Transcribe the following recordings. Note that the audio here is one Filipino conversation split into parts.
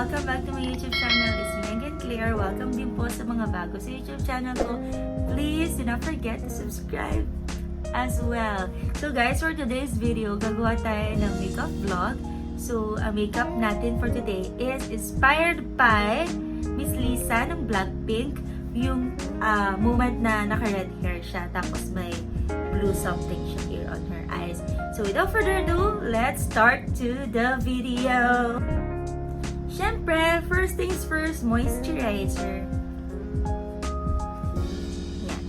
Welcome back to my YouTube channel. It's me again, Klare. Welcome din po sa mga bago sa YouTube channel ko. Please do not forget to subscribe as well. So guys, for today's video, gagawa tayo ng makeup vlog. So, ang makeup natin for today is inspired by Miss Lisa ng BlackPink. Yung moment na naka-red hair siya, tapos may blue something siya here on her eyes. So without further ado, let's start to the video. Siyempre, first things first, moisturizer. Yan.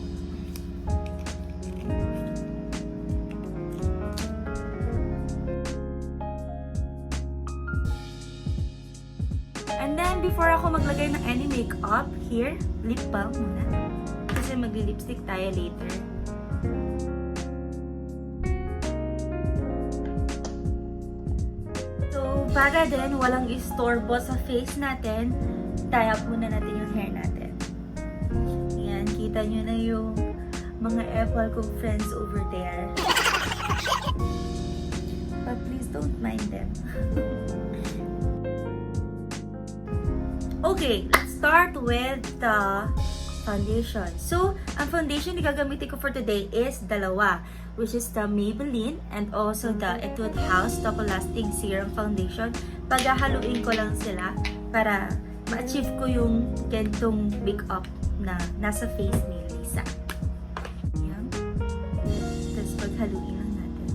And then, before ako maglagay ng any makeup, here, lip balm muna. Kasi magli-lipstick tayo later. Para din walang istorbo sa face natin, tie up muna natin yung hair natin. Yan, kita nyo na yung mga apple kong friends over there. But please don't mind them. Okay, let's start with the foundation. So, ang foundation na gagamitin ko for today is dalawa, which is the Maybelline and also the Etude House Double Lasting Serum Foundation. Paghahaluin ko lang sila para ma-achieve ko yung gantong makeup na nasa face ni Lisa. Ayan. Tapos paghaluin lang natin.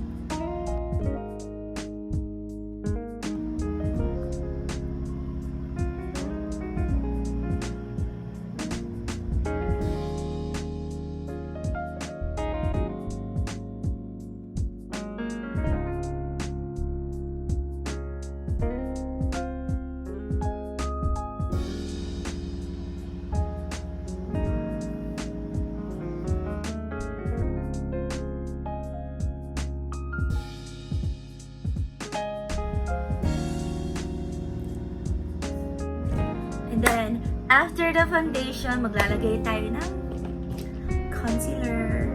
And then, after the foundation, maglalagay tayo ng concealer.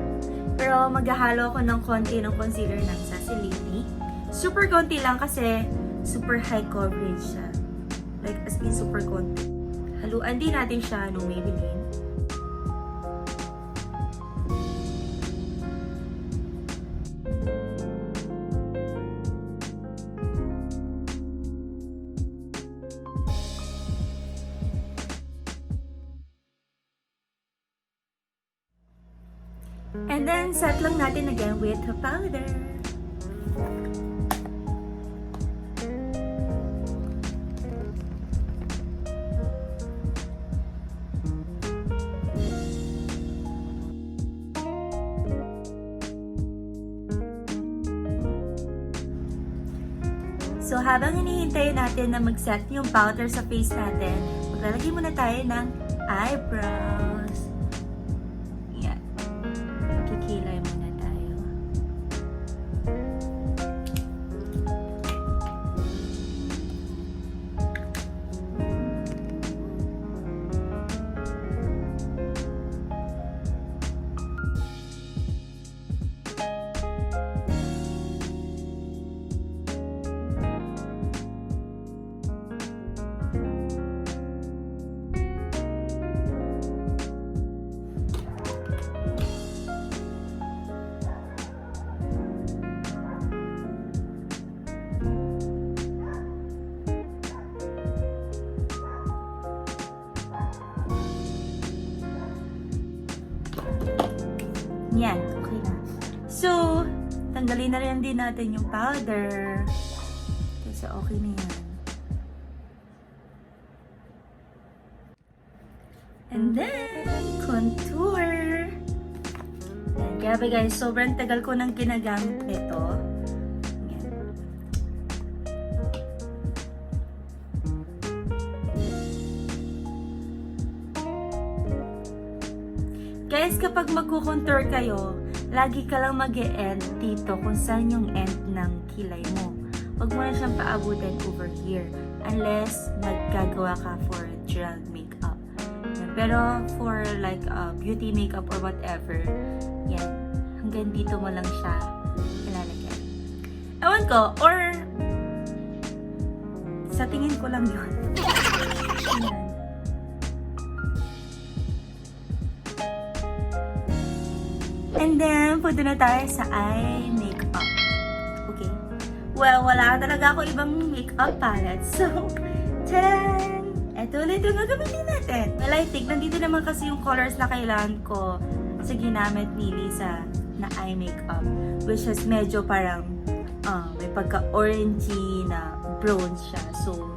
Pero maghahalo ako ng konti ng concealer ng Sace. Super konti lang kasi super high coverage siya. Like, as in super konti. Haluan din natin siya ng Maybelline. And then, set lang natin again with the powder. So, habang hinihintay natin na mag-set yung powder sa face natin, maglalagay muna tayo ng eyebrows. Yan. Kikilay muna tayo. Yan, okay na. So, tanggalin na rin din natin yung powder. Kasi okay na yan. And then, contour. Yan, grabe guys, sobrang tagal ko nang ginagamit nito. Yan. Guys, kapag magkukontour kayo, lagi ka lang mag-e-end dito kung saan yung end ng kilay mo. Huwag mo na siyang paabutin over here unless nagkagawa ka for gel makeup. Pero for like beauty makeup or whatever, yan, hanggang dito mo lang siya ilalagay. Ewan ko, or sa tingin ko lang yun. Ayan. And then, punta na tayo sa eye makeup. Okay. Well, wala talaga ako ibang makeup palette. So, tadaan! Ito ulit yung gagamitin natin. Well, I think, nandito naman kasi yung colors na kailangan ko sa ginamit ni Lisa na eye makeup. Which is medyo parang may pagka-orangey na bronze siya. So,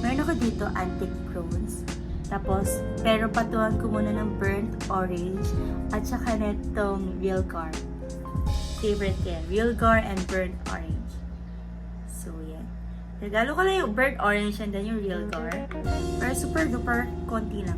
meron ako dito antique bronze. Tapos, pero patuan ko muna ng burnt orange at saka netong realgar. Favorite yan. Realgar and burnt orange. So, yan. Regalo ko lang yung burnt orange and then yung realgar. Pero super duper konti lang.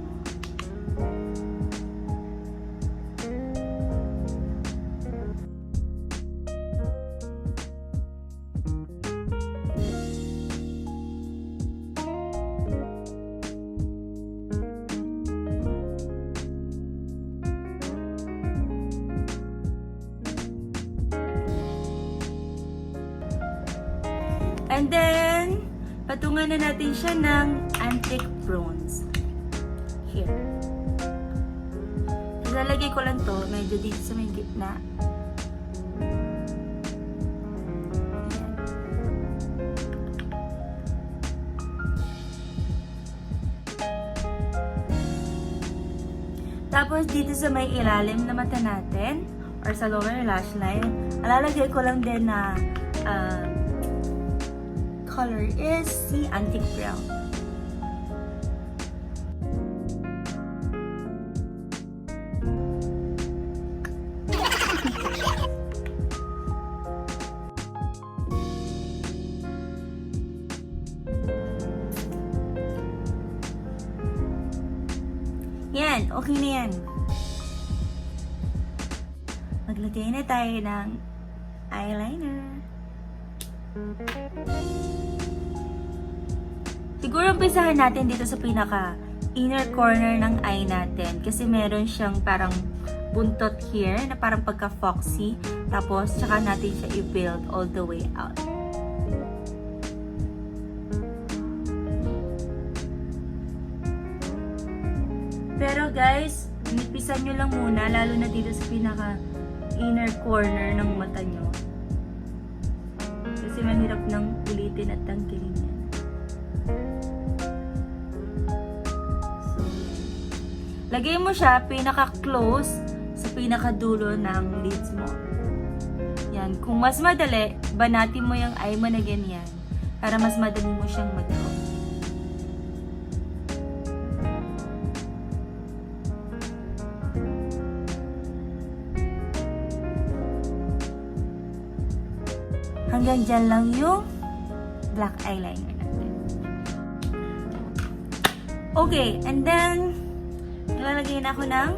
And then, patungan na natin siya ng antique bronze. Here. Lalagay ko lang to, medyo dito sa may gitna. Ayan. Tapos, dito sa may ilalim na mata natin, or sa lower lash line, lalagay ko lang din na color is the antique brown. Yan, okay na yan. Maglagay na tayo ng eyeliner. Siguro umpisahan natin dito sa pinaka inner corner ng eye natin kasi meron siyang parang buntot here na parang pagka-foxy, tapos tsaka natin siya i-build all the way out. Pero guys, nipisan nyo lang muna, lalo na dito sa pinaka inner corner ng mata nyo kasi mahirap nang ulitin at tanggalin yan. Lagay mo siya pinaka-close sa pinaka-dulo ng lids mo. Yan. Kung mas madali, banatin mo yung eye mo na ganyan para mas madali mo siyang mag-draw. Hanggang dyan lang yung black eyeliner natin. Okay, and then lalagay na ako ng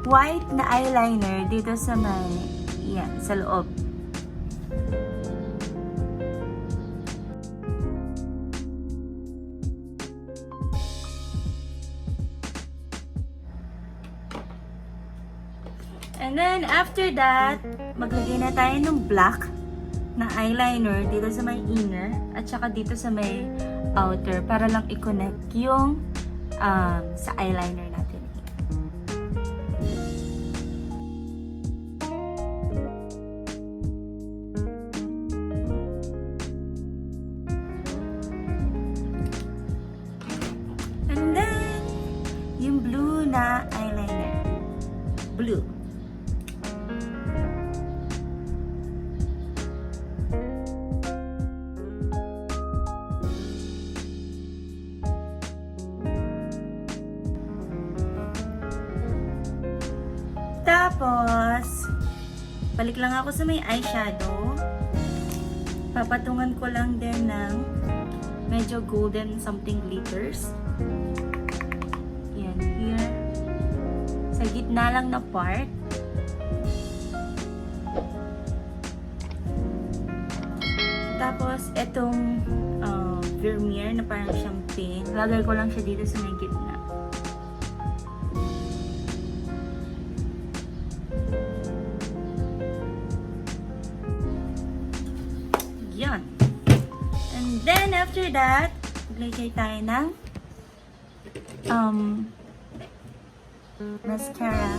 white na eyeliner dito sa may, yan, sa loob. And then, after that, maglagay na tayo ng black na eyeliner dito sa may inner at saka dito sa may outer para lang i-connect yung sa eyeliner natin. And then, yung blue na eyeliner. Blue. Tapos, balik lang ako sa may eyeshadow. Papatungan ko lang din ng medyo golden something glitters. Yan, here. Sa gitna lang na part. Tapos, itong Vermeer na parang champagne. Lagay ko lang siya dito sa may gitna. Yan. And then, after that, maglagay tayo ng mascara.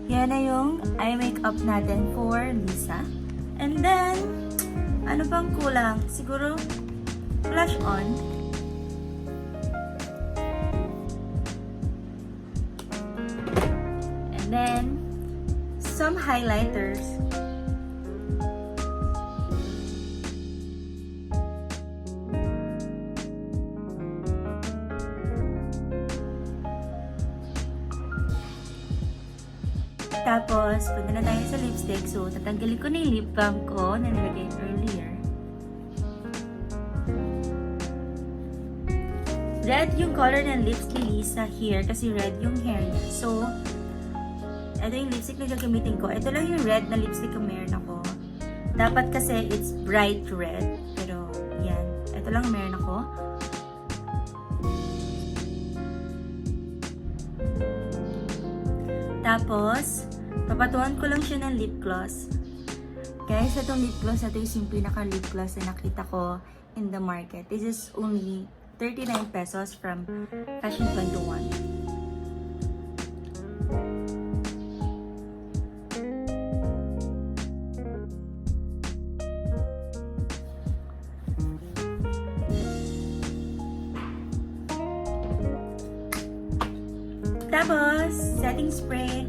Yan na yung eye makeup natin for Lisa. And then, ano bang kulang? Siguro, blush on. And then, some highlighters. Tapos, punta na tayo sa lipstick. So, tatanggalin ko na yung lip balm ko na nilagay earlier. Red yung color ng lips ni Lisa here kasi red yung hair niya. So, ito yung lipstick na gagamitin ko. Ito lang yung red na lipstick na meron ako. Dapat kasi it's bright red. Pero, yan. Ito lang meron ako. Tapos, papatuhan ko lang siya ng lip gloss. Guys, itong lip gloss, ito yung pinaka lip gloss na nakita ko in the market. This is only 39 pesos from Fashion 21. Tapos, setting spray.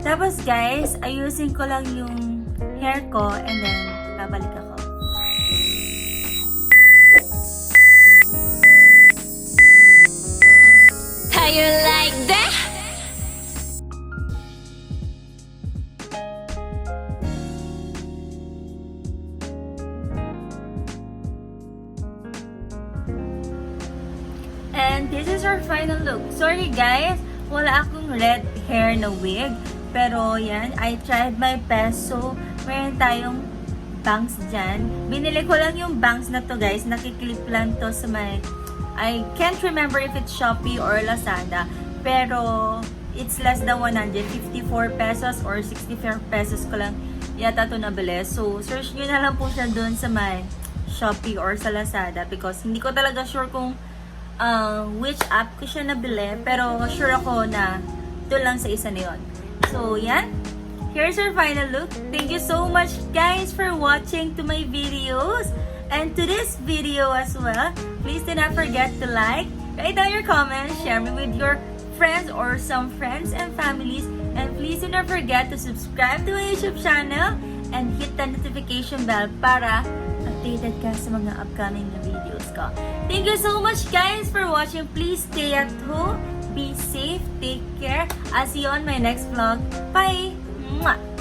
Tapos guys, ayusin ko lang yung hair ko and then babalik ako. How you like that? And this is our final look. Sorry guys, wala akong red hair na wig. Pero yan, I tried my best. So, meron tayong bangs dyan. Binili ko lang yung bangs na to guys. Nakiklip lang to sa may... I can't remember if it's Shopee or Lazada. Pero, it's less than 154 pesos or 64 pesos ko lang yata to nabili. So, search nyo na lang po siya dun sa may Shopee or sa Lazada. Because hindi ko talaga sure kung which app ko siya nabili. Pero, sure ako na ito lang sa isa na yun. So, yan. Here's our final look. Thank you so much, guys, for watching to my videos. And to this video as well. Please do not forget to like, write down your comments, share me with your friends or some friends and families. And please do not forget to subscribe to my YouTube channel and hit the notification bell para updated ka sa mga upcoming na videos ko. Thank you so much, guys, for watching. Please stay at home. Be safe, take care. I'll see you on my next vlog. Bye! Mwah!